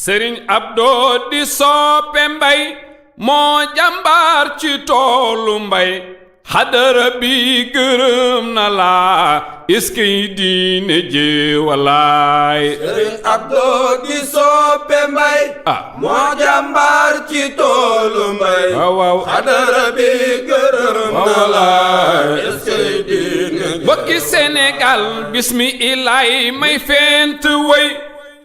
Sëriñ Abdou di soppe mbay moo jàmbaar ci toolu mbay xadara bi gërëm na la iskay diine ji walaay Sëriñ Abdou di soppe mbay moo jàmbaar ci toolu mbay waaw xadara bi gërëm na la iskay diine ji bokki Sénégal bismilaay may fent way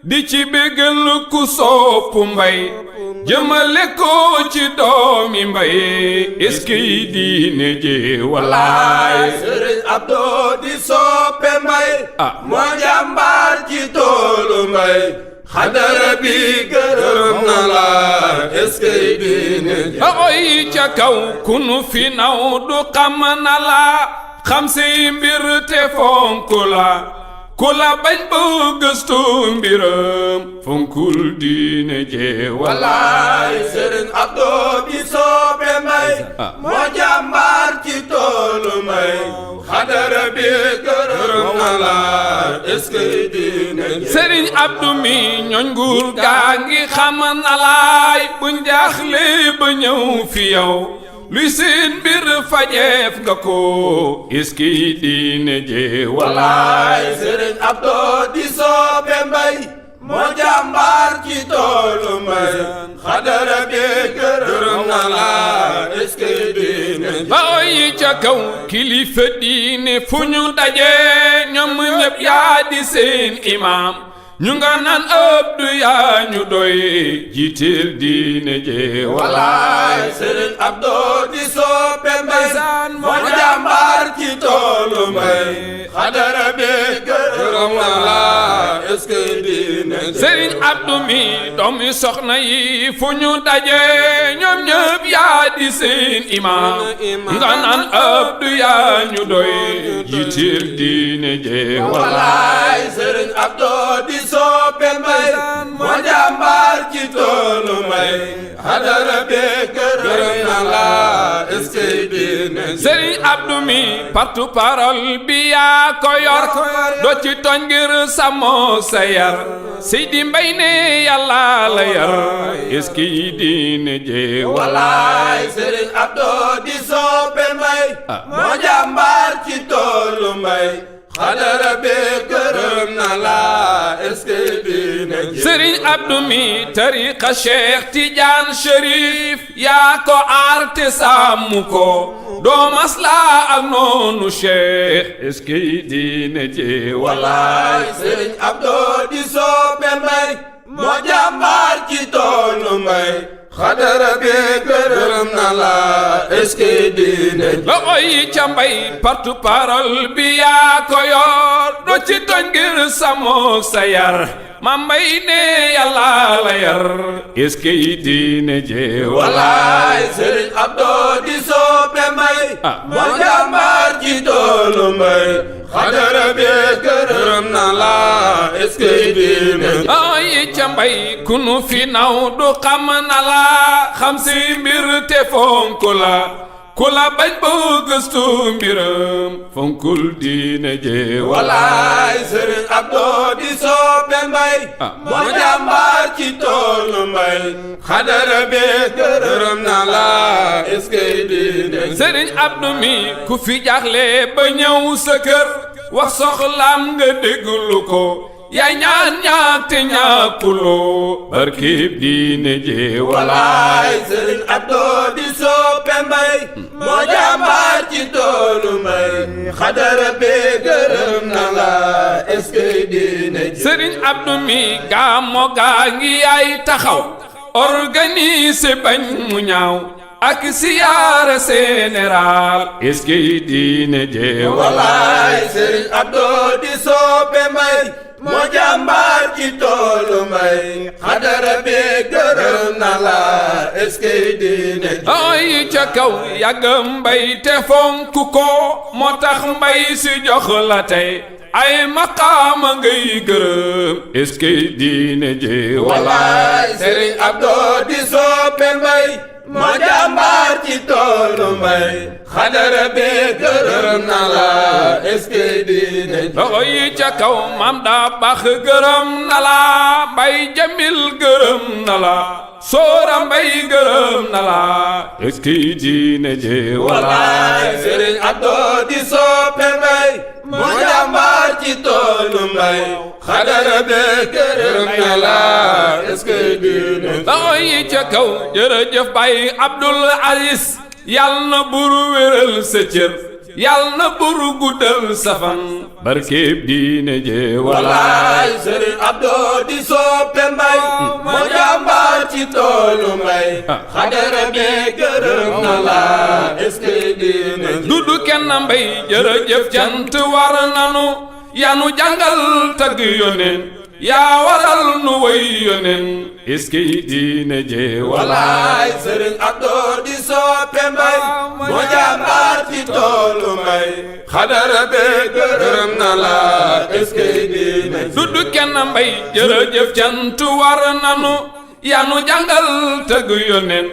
di ci bégal ku soppu mbay jëmale ko ci doomi mbay iskay diine ji walaay Sëriñ Abdou di soppe mbay moo jàmbaar ci toolu mbay xadara bi gërëm na la iskay diine ji oy ca kaw ku nu fi naw du xam na la xam si mbir te fonk la ku la bañ ba gëstu mbiram fonkul diine ji walaay Sëriñ Abdou di soppe mbay moo jàmbaar ci toolu mbay xadara bi gërëm na la iskay diine ji Sëriñ Abdou mi ñooñ nguur gaa ngi xam na laay bu njaaxle ba ñëw fi yow luy seen mbir fajeef nga ko iskay diine ji walaay Sëriñ Abdou di soppe mbay moo jàmbaar ci toolu mbay xadara bi gërëm na la iskay diine ji baoy ca kaw kilifa diine fu ñu daje ñoom ñëpp yaa di seen imaam ñu nga naan Abdou yaa ñu doy jiiteel diine ji walaay Sëriñ Abdou di soppe mbay moo jàmbaar ci toolu mbay xadara bi gërëm na la iskay diine ji Sëriñ Abdou mi doomi soxna yi fu ñu daje ñoom ñëpp yaa di seen imaam nga naan Abdou yaa ñu doy jiiteel diine ji walaay Sëriñ Abdou di soppe mbay moo jàmbaar ci toolu mbay xadara bi gërëm na la iskay diine ji Sëriñ Abdou mi porte-parole bi yaa ko yor doo ci tooñ ngir sàmmoo sa yar Seydi Mbay ne yàlla la yar iskay diine ji walaay Sëriñ Abdou di soppe mbay moo jàmbaar ci toolu mbay xadara bi gërëm na la iskay diine ji Sëriñ Abdou mi tariqa Cheikh Tidiane Chérif yaa ko aar te sàmm ko doo masla ak noonu Cheikh iskay diine ji walaay Sëriñ Abdou di soppe mbay moo jàmbaar ci toolu mbay xadara bi gërëm na la iskay diine ji loxoy ca mbay porte-parole bi yaa ko yor doo ci tooñ ngir sàmmoo sa yar ma mbay ne yàlla la yar iskay diine ji walaay Sëriñ Abdou di soppe mbay moo jàmbaar ci toolu mbay xadara bi gërëm na la iskay diine ji ay ca mbay ku nu fi naw du xam na la xam si mbir te fonk la ku la bañ ba gëstu mbiram fonkul diine ji walaay Sëriñ Abdou di soppe mbay moo jàmbaar ci toolu mbay xadara bi gërëm na la iskay diine ji Sëriñ Abdou mi ku fi jaaxle ba ñëw sa kër wax soxlaam nga déglu ko yaay ñaan ñaak te ñaakuloo barkib diine ji walaay Sëriñ Abdou di soppe mbay moo jàmbaar ci toolu mbay xadara bi gërëm na la iskay diine ji Sëriñ Abdou mi gàmmo gaa ngi yaay taxaw organise bañ mu ñaaw ak siyaara général iskay diine ji walaay Sëriñ Abdou di soppe mbay moo jàmbaar ci toolu mbay xadara bi gërëm na la iskay diine ji ay ca kaw yàgg mbay te fonk ko moo tax mbay si jox la tey ay maqaama ngay gërëm est-ce que diine ji wallaay Sëriñ Abdou di soppe mbay moo jàmbaar ci toolu mbay xadara bi gërëm na la est-ce que diine ji loxo yi ca kaw maam daa baax gërëm na la Mbay Jamil gërëm na la Soora Mbay gërëm na la est-ce que diine ji wallaay Sëriñ Abdou di soppe mbay moo jàmbaar ci toolu mbay xadara bi gërëm na la est-ce que diine ji loxo yi ca kaw jërëjëf Bay Abdul Aziz yàlla na buru wéral sa cër yàlla na buru guddal sa fan barkeeb diine ji wallaay Sëriñ Abdou di soppe mbay moo jàmbaar ci toolu mbay xadara bi gërëm na la est-ce que diine ji dudu kenn mbay jërëjëf cant war nanu yanu jàngal tagg yoneen yaa waral nu way yoneen est-ce que diine ji wallaay Sëriñ Abdou di soppe mbay moo jàmbaar ci toolu mbay xadara bi gërëm na la est-ce que diine ji dudu kenn mbay jërëjëf cant war nanu yanu jàngal tagg yoneen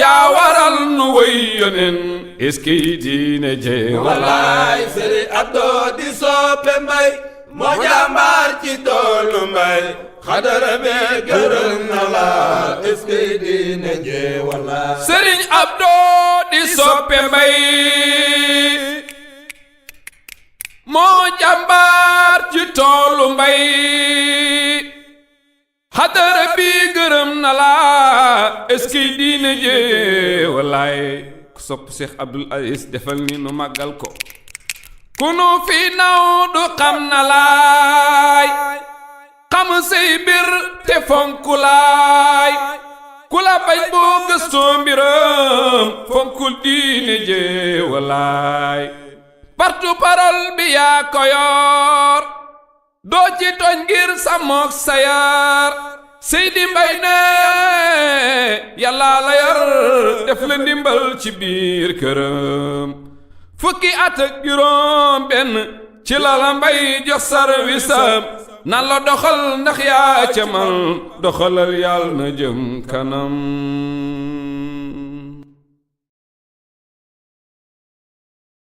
yaa waral nu way yoneen est-ce que diine ji wallaay Sëriñ Abdou di soppe mbay moo jàmbaar ci toolu mbay xadara bi gërëm na la est-ce que diine ji wallaay Sëriñ Abdou di soppe mbay moo jàmbaar ci toolu mbay xadara bi gërëm na la est-ce que diine ji wallaay ku sopp Cheikh Abdoul Aziz defal ni nu màggal ko ku nu fi naw du xam na laay xam say bir te fonku laay ku la bañ boo gëstoo mbiram fonkul diine ji wallaay porte-parole bi yaa ko yor doo ci tooñ ngir sàmmook sayar Seydi Mbay ne yàlla la yar def la ndimbal ci biir këram fukki at ak juróom benn ci la la Mbay jox sarwisam nan la doxal ndax yaa ca man doxalal yàlla na jëm kanam